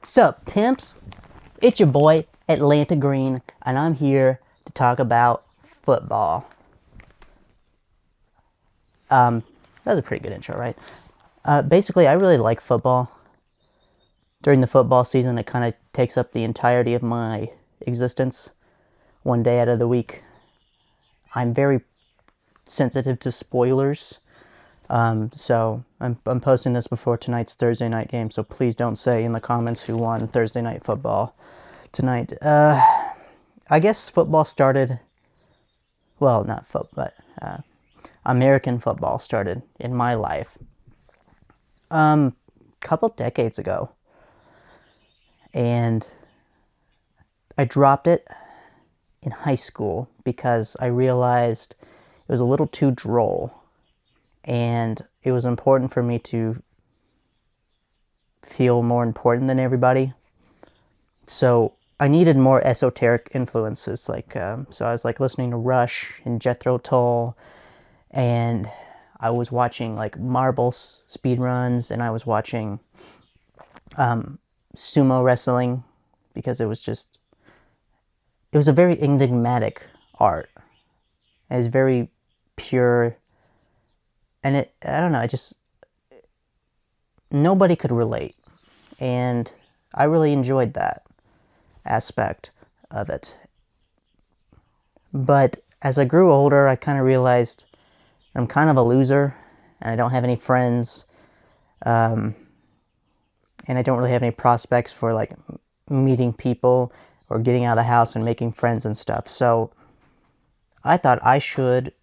Sup, pimps? It's your boy, Atlanta Green, and I'm here to talk about football. That was a pretty good intro, right? Basically, I really like football. During the football season, it kind of takes up the entirety of my existence. One day out of the week, I'm very sensitive to spoilers. So I'm posting this before tonight's Thursday night game, so please don't say in the comments who won Thursday night football tonight. I guess football started, well, not football, but American football started in my life a couple decades ago. And I dropped it in high school because I realized it was a little too droll. And it was important for me to feel more important than everybody. So I needed more esoteric influences. So I was listening to Rush and Jethro Tull, and I was watching marble speed runs, and I was watching sumo wrestling because it was a very enigmatic art. It was very pure. And I don't know, nobody could relate. And I really enjoyed that aspect of it. But as I grew older, I kind of realized I'm kind of a loser, and I don't have any friends, and I don't really have any prospects for meeting people or getting out of the house and making friends and stuff. So I thought I should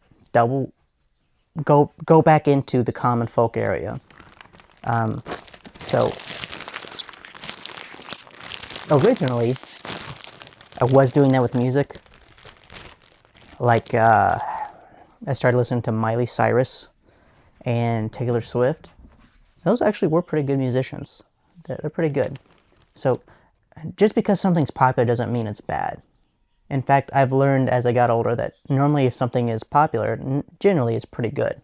go back into the common folk area. So originally, I was doing that with music. I started listening to Miley Cyrus and Taylor Swift. Those actually were pretty good musicians. They're pretty good. So just because something's popular doesn't mean it's bad. In fact, I've learned as I got older that normally if something is popular, generally it's pretty good.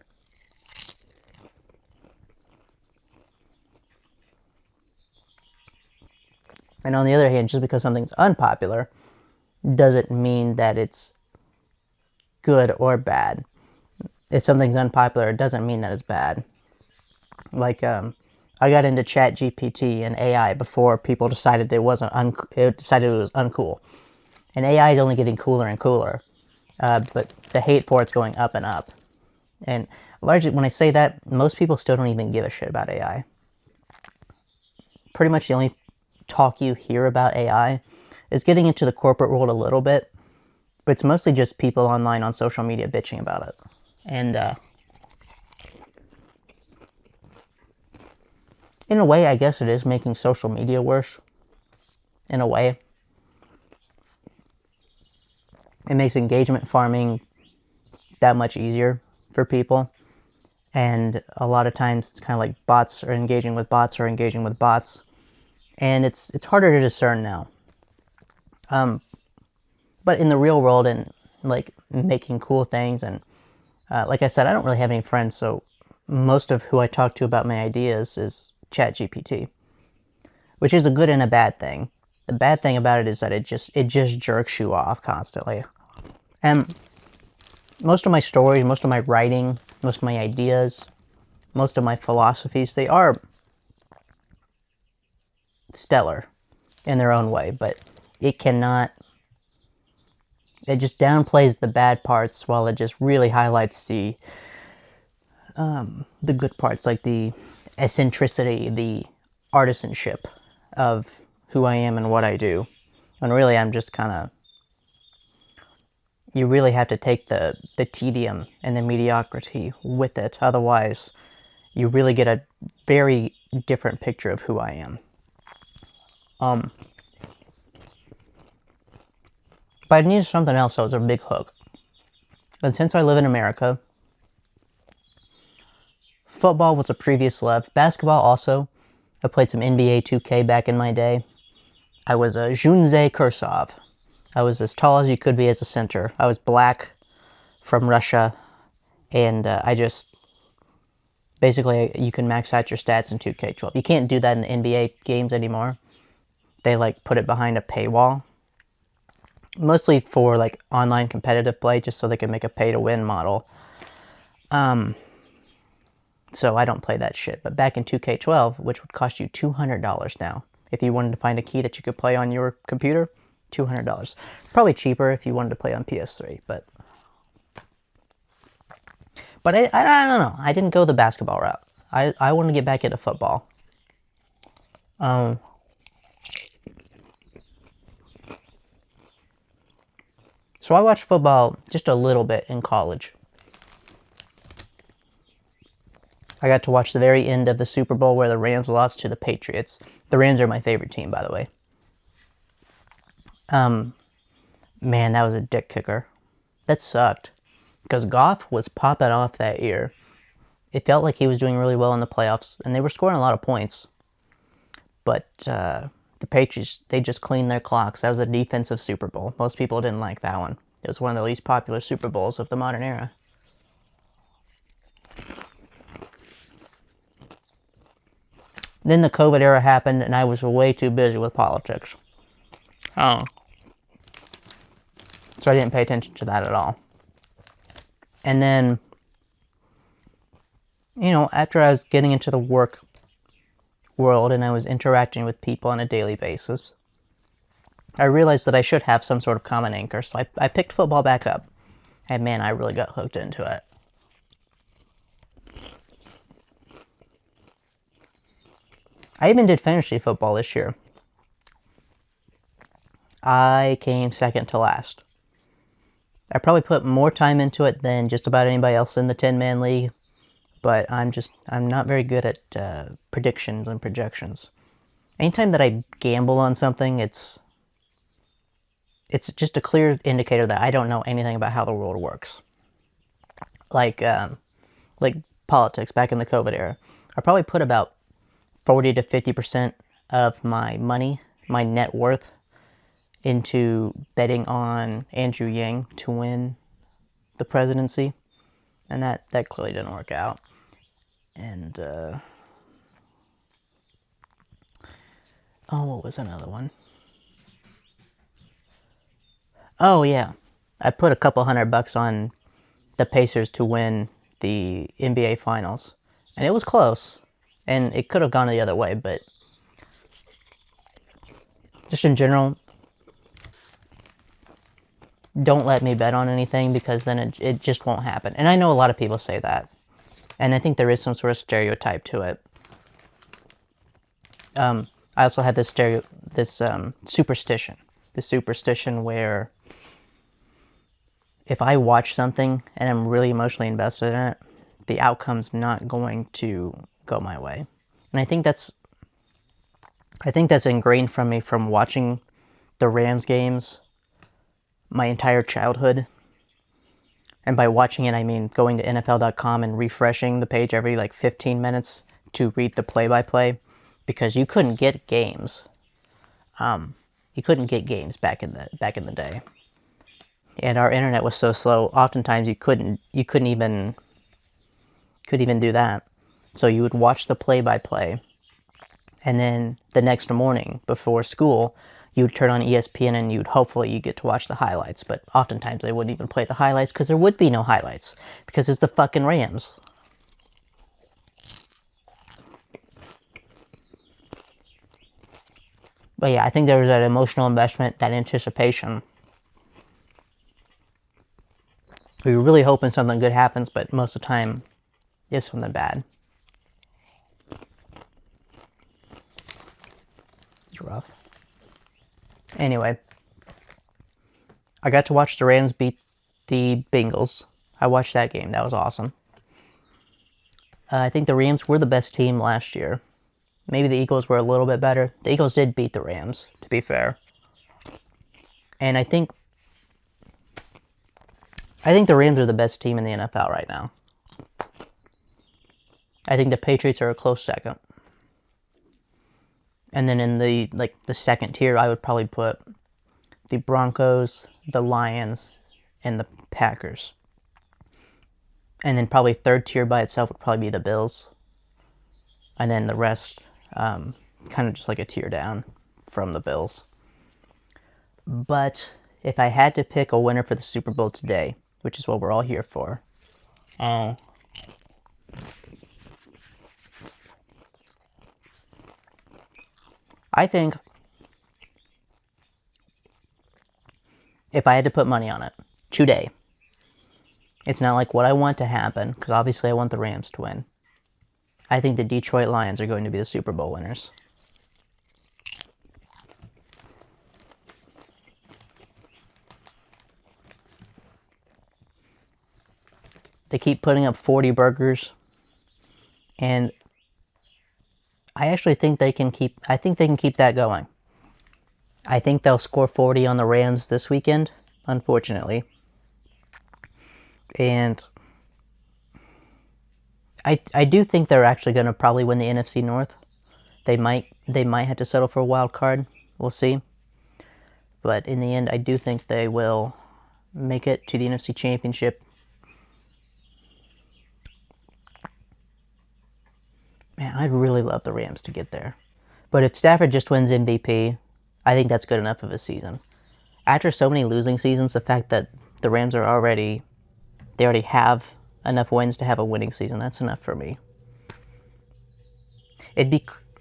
And on the other hand, just because something's unpopular doesn't mean that it's good or bad. If something's unpopular, it doesn't mean that it's bad. I got into ChatGPT and AI before people decided it was uncool. And AI is only getting cooler and cooler, but the hate for it's going up and up. And largely, when I say that, most people still don't even give a shit about AI. Pretty much the only talk you hear about AI is getting into the corporate world a little bit, but it's mostly just people online on social media bitching about it. And in a way, I guess it is making social media worse. In a way. It makes engagement farming that much easier for people. And a lot of times it's kind of like bots are engaging with bots or engaging with bots. And it's harder to discern now. But in the real world and making cool things and like I said, I don't really have any friends, so most of who I talk to about my ideas is ChatGPT, which is a good and a bad thing. The bad thing about it is that it just jerks you off constantly. And most of my stories, most of my writing, most of my ideas, most of my philosophies, they are stellar in their own way, but it just downplays the bad parts while it just really highlights the good parts, like the eccentricity, the artisanship of who I am and what I do. And really, I'm just kind of, you really have to take the tedium and the mediocrity with it. Otherwise, you really get a very different picture of who I am. But I needed something else that was a big hook. And since I live in America, football was a previous love. Basketball also. I played some NBA 2K back in my day. I was a Junze Kursov. I was as tall as you could be as a center. I was black from Russia. And basically, you can max out your stats in 2K12. You can't do that in the NBA games anymore. they like put it behind a paywall, mostly for like online competitive play, just so they can make a pay to win model. So I don't play that shit. But back in 2K12, which would cost you $200 now, if you wanted to find a key that you could play on your computer, $200. Probably cheaper if you wanted to play on PS3, but I don't know. I didn't go the basketball route. I want to get back into football. So I watched football just a little bit in college. I got to watch the very end of the Super Bowl where the Rams lost to the Patriots. The Rams are my favorite team, by the way. Man, that was a dick kicker. That sucked. Because Goff was popping off that year. It felt like he was doing really well in the playoffs, and they were scoring a lot of points. But the Patriots, they just cleaned their clocks. That was a defensive Super Bowl. Most people didn't like that one. It was one of the least popular Super Bowls of the modern era. Then the COVID era happened, and I was way too busy with politics. Oh. So I didn't pay attention to that at all. And then, you know, after I was getting into the work world and I was interacting with people on a daily basis, I realized that I should have some sort of common anchor. So I picked football back up. And man, I really got hooked into it. I even did fantasy football this year. I came second to last. I probably put more time into it than just about anybody else in the 10-man league, but I'm not very good at predictions and projections. Anytime that I gamble on something, it's just a clear indicator that I don't know anything about how the world works. Like politics back in the COVID era. I probably put about 40 to 50% of my money, my net worth, into betting on Andrew Yang to win the presidency, and that clearly didn't work out. And what was another one? Oh yeah, I put a couple $100 on the Pacers to win the NBA Finals, and it was close, and it could have gone the other way, but just in general, don't let me bet on anything, because then it just won't happen. And I know a lot of people say that, and I think there is some sort of stereotype to it. I also had this superstition where if I watch something and I'm really emotionally invested in it, the outcome's not going to go my way. And I think that's ingrained from me from watching the Rams games my entire childhood. And by watching it, I mean going to NFL.com and refreshing the page every like 15 minutes to read the play-by-play, because you couldn't get games. You couldn't get games back in the day, and our internet was so slow. Oftentimes, you couldn't even do that. So you would watch the play-by-play, and then the next morning before school, you would turn on ESPN and you'd get to watch the highlights. But oftentimes they wouldn't even play the highlights, because there would be no highlights, because it's the fucking Rams. But yeah, I think there was that emotional investment, that anticipation. We were really hoping something good happens, but most of the time, it's something bad. It's rough. Anyway, I got to watch the Rams beat the Bengals. I watched that game. That was awesome. I think the Rams were the best team last year. Maybe the Eagles were a little bit better. The Eagles did beat the Rams, to be fair. And I think the Rams are the best team in the NFL right now. I think the Patriots are a close second. And then in the second tier, I would probably put the Broncos, the Lions, and the Packers. And then probably third tier by itself would probably be the Bills. And then the rest, kind of just like a tier down from the Bills. But if I had to pick a winner for the Super Bowl today, which is what we're all here for, I think if I had to put money on it today, it's not like what I want to happen, because obviously I want the Rams to win. I think the Detroit Lions are going to be the Super Bowl winners. They keep putting up 40 burgers, and I actually think they can keep that going. I think they'll score 40 on the Rams this weekend, unfortunately. And I do think they're actually going to probably win the NFC North. They might have to settle for a wild card. We'll see. But in the end, I do think they will make it to the NFC Championship. Man, I'd really love the Rams to get there. But if Stafford just wins MVP, I think that's good enough of a season. After so many losing seasons, the fact that the Rams are already have enough wins to have a winning season, that's enough for me.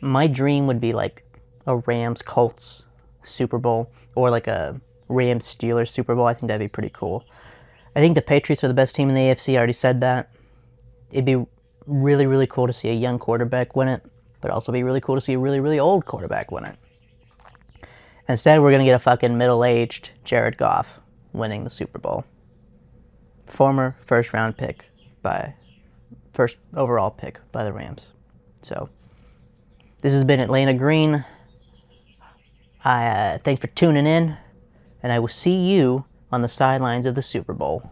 My dream would be like a Rams Colts Super Bowl, or like a Rams Steelers Super Bowl. I think that'd be pretty cool. I think the Patriots are the best team in the AFC. I already said that. It'd be really, really cool to see a young quarterback win it, but also be really cool to see a really, really old quarterback win it. Instead, we're going to get a fucking middle-aged Jared Goff winning the Super Bowl. Former first overall pick by the Rams. So, this has been Atlanta Green. Thanks for tuning in, and I will see you on the sidelines of the Super Bowl.